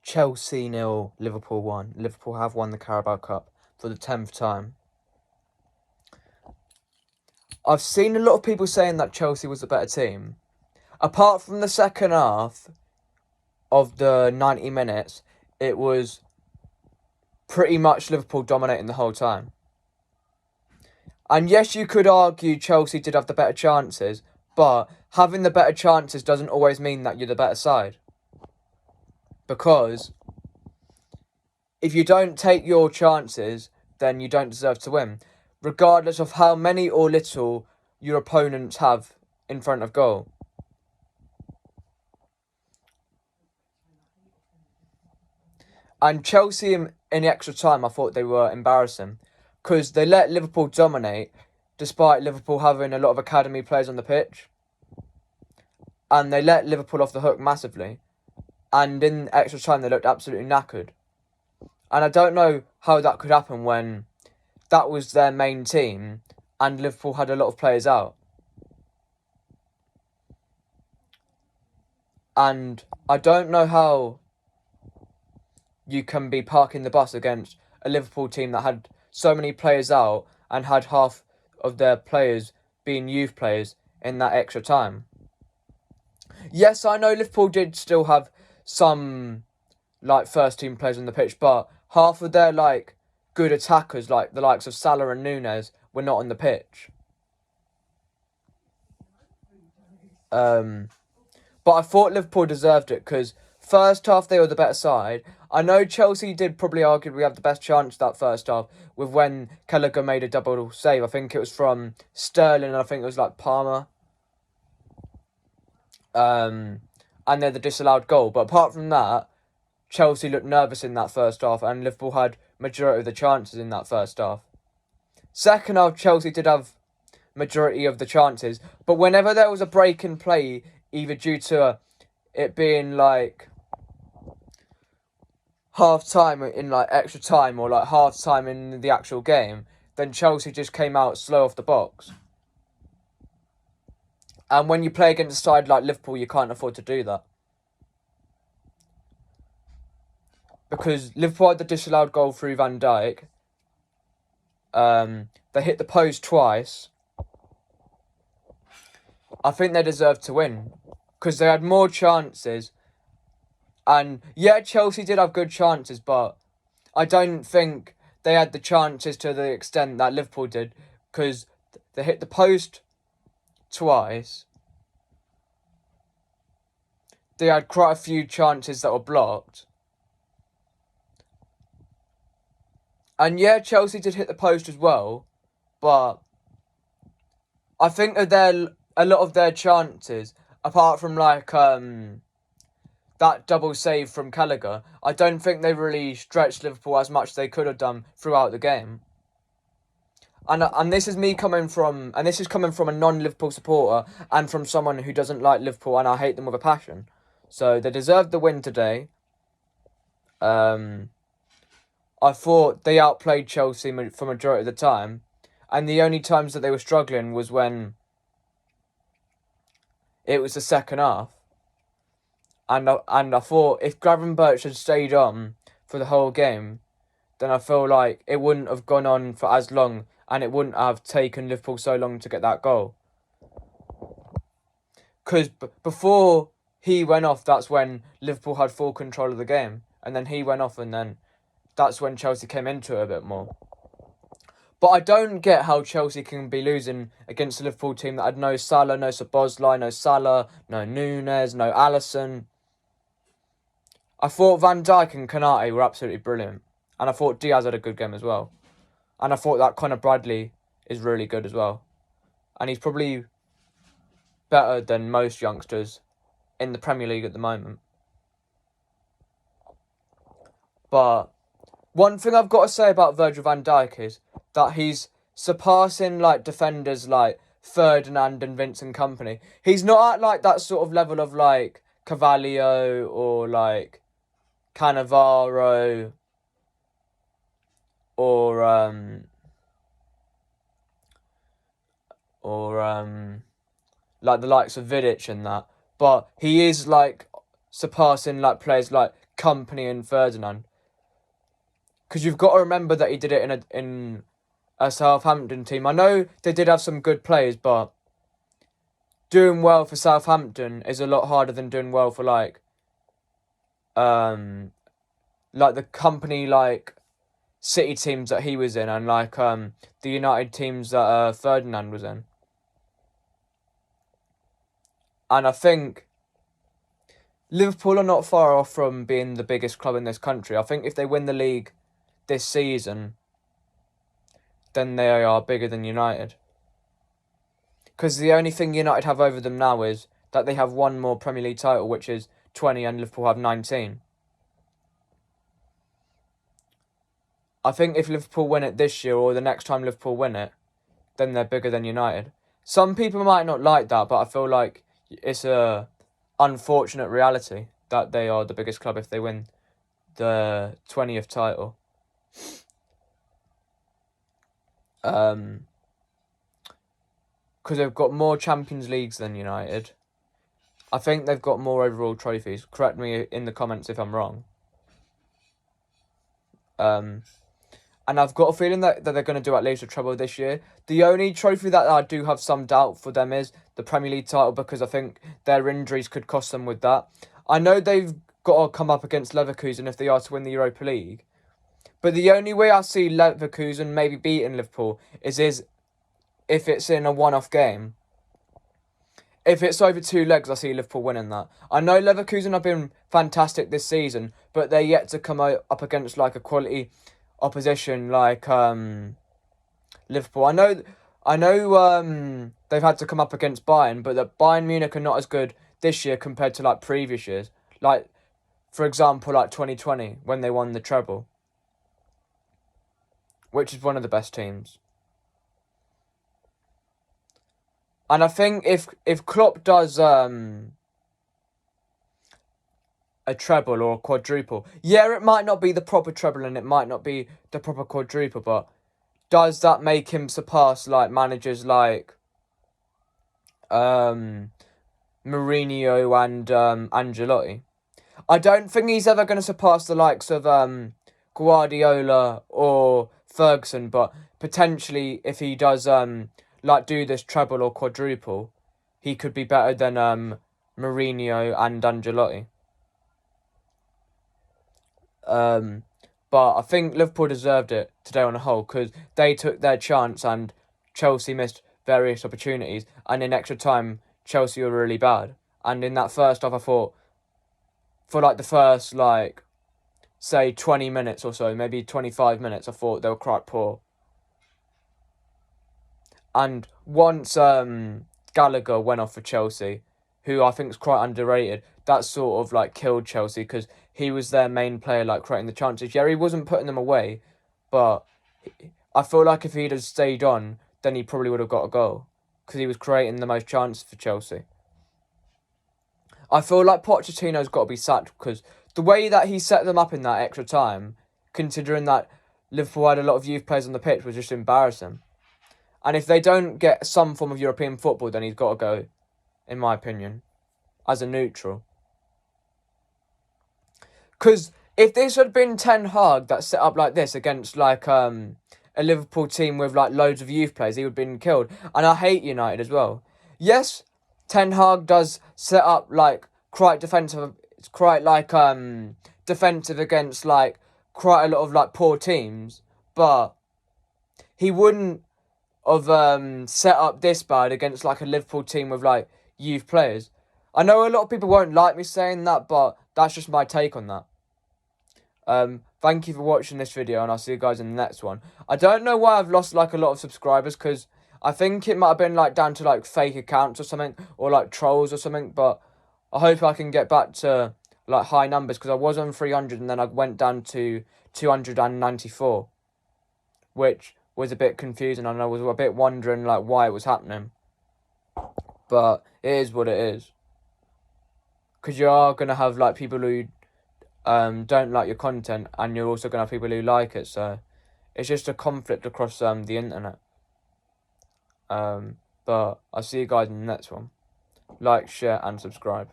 Chelsea 0, Liverpool 1. Liverpool have won the Carabao Cup for the 10th time. I've seen a lot of people saying that Chelsea was the better team. Apart from the second half of the 90 minutes, it was pretty much Liverpool dominating the whole time. And yes, you could argue Chelsea did have the better chances, but having the better chances doesn't always mean that you're the better side. Because if you don't take your chances, then you don't deserve to win, regardless of how many or little your opponents have in front of goal. And Chelsea in the extra time, I thought they were embarrassing because they let Liverpool dominate despite Liverpool having a lot of academy players on the pitch. And they let Liverpool off the hook massively. And in extra time, they looked absolutely knackered. And I don't know how that could happen when that was their main team and Liverpool had a lot of players out. And I don't know how you can be parking the bus against a Liverpool team that had so many players out and had half of their players being youth players in that extra time. Yes, I know Liverpool did still have some first team players on the pitch, but half of their good attackers, like the likes of Salah and Nunez, were not on the pitch. But I thought Liverpool deserved it because first half they were the better side. I know Chelsea did probably arguably have the best chance that first half with when Gallagher made a double save. I think it was from Sterling and I think it was Palmer. And they're the disallowed goal. But apart from that, Chelsea looked nervous in that first half and Liverpool had majority of the chances in that first half. Second half, Chelsea did have majority of the chances, but whenever there was a break in play, either due to it being half time in extra time or half time in the actual game, then Chelsea just came out slow off the box. And when you play against a side like Liverpool, you can't afford to do that. Because Liverpool had the disallowed goal through Van Dijk. They hit the post twice. I think they deserved to win. Because they had more chances. And yeah, Chelsea did have good chances, but I don't think they had the chances to the extent that Liverpool did. Because they hit the post twice. They had quite a few chances that were blocked. And yeah, Chelsea did hit the post as well. But I think that a lot of their chances, apart from that double save from Gallagher, I don't think they really stretched Liverpool as much as they could have done throughout the game. And this is coming from a non-Liverpool supporter and from someone who doesn't like Liverpool and I hate them with a passion. So they deserved the win today. I thought they outplayed Chelsea for majority of the time, and the only times that they were struggling was when it was the second half. And I thought if Gravenberch had stayed on for the whole game, then I feel like it wouldn't have gone on for as long and it wouldn't have taken Liverpool so long to get that goal. Because before he went off, that's when Liverpool had full control of the game. And then he went off and then that's when Chelsea came into it a bit more. But I don't get how Chelsea can be losing against a Liverpool team that had no Salah, no Szoboszlai, no Salah, no Nunez, no Alisson. I thought Van Dijk and Konate were absolutely brilliant. And I thought Diaz had a good game as well. And I thought that Conor Bradley is really good as well. And he's probably better than most youngsters in the Premier League at the moment. But one thing I've got to say about Virgil van Dijk is that he's surpassing defenders like Ferdinand and Vincent Kompany. He's not at that sort of level of Carvalho or Cannavaro or the likes of Vidic and that. But he is surpassing players like Company and Ferdinand. Because you've got to remember that he did it in a Southampton team. I know they did have some good players, but doing well for Southampton is a lot harder than doing well for like the Company, like City teams that he was in, and like the United teams that Ferdinand was in. And I think Liverpool are not far off from being the biggest club in this country. I think if they win the league this season, then they are bigger than United. Because the only thing United have over them now is that they have one more Premier League title, which is 20, and Liverpool have 19. I think if Liverpool win it this year, or the next time Liverpool win it, then they're bigger than United. Some people might not like that, but I feel like it's a unfortunate reality that they are the biggest club if they win the 20th title. Because they've got more Champions Leagues than United. I think they've got more overall trophies. Correct me in the comments if I'm wrong. And I've got a feeling that they're going to do at least a treble this year. The only trophy that I do have some doubt for them is the Premier League title, because I think their injuries could cost them with that. I know they've got to come up against Leverkusen if they are to win the Europa League. But the only way I see Leverkusen maybe beating Liverpool is if it's in a one-off game. If it's over 2 legs, I see Liverpool winning that. I know Leverkusen have been fantastic this season, but they're yet to come up against like a quality opposition like Liverpool. I know they've had to come up against Bayern, but that Bayern Munich are not as good this year compared to like previous years. Like, for example, like 2020 when they won the treble, which is one of the best teams. And I think if Klopp does a treble or a quadruple, yeah, it might not be the proper treble and it might not be the proper quadruple, but does that make him surpass like managers like Mourinho and Ancelotti? I don't think he's ever going to surpass the likes of Guardiola or Ferguson, but potentially if he does like do this treble or quadruple, he could be better than Mourinho and Ancelotti. But I think Liverpool deserved it today on the whole, because they took their chance and Chelsea missed various opportunities, and in extra time Chelsea were really bad. And in that first half, I thought for like the first like say 20 minutes or so, maybe 25 minutes, I thought they were quite poor. And once Gallagher went off for Chelsea, who I think is quite underrated, that sort of like killed Chelsea, because he was their main player, like creating the chances. Yeah, he wasn't putting them away, but I feel like if he'd have stayed on, then he probably would have got a goal, because he was creating the most chances for Chelsea. I feel like Pochettino's got to be sacked, because the way that he set them up in that extra time, considering that Liverpool had a lot of youth players on the pitch, was just embarrassing. And if they don't get some form of European football, then he's got to go, in my opinion, as a neutral. Because if this had been Ten Hag that set up like this against like a Liverpool team with like loads of youth players, he would have been killed. And I hate United as well. Yes, Ten Hag does set up like quite defensive. It's quite like defensive against like quite a lot of like poor teams, but he wouldn't have set up this bad against like a Liverpool team with like youth players. I know a lot of people won't like me saying that, but that's just my take on that. Thank you for watching this video, and I'll see you guys in the next one. I don't know why I've lost like a lot of subscribers, because I think it might have been like down to like fake accounts or something, or like trolls or something, but I hope I can get back to like high numbers, because I was on 300 and then I went down to 294, which was a bit confusing, and I was a bit wondering like why it was happening. But it is what it is. Because you are going to have like people who don't like your content, and you're also going to have people who like it, so it's just a conflict across the internet. But I'll see you guys in the next one. Like, share and subscribe.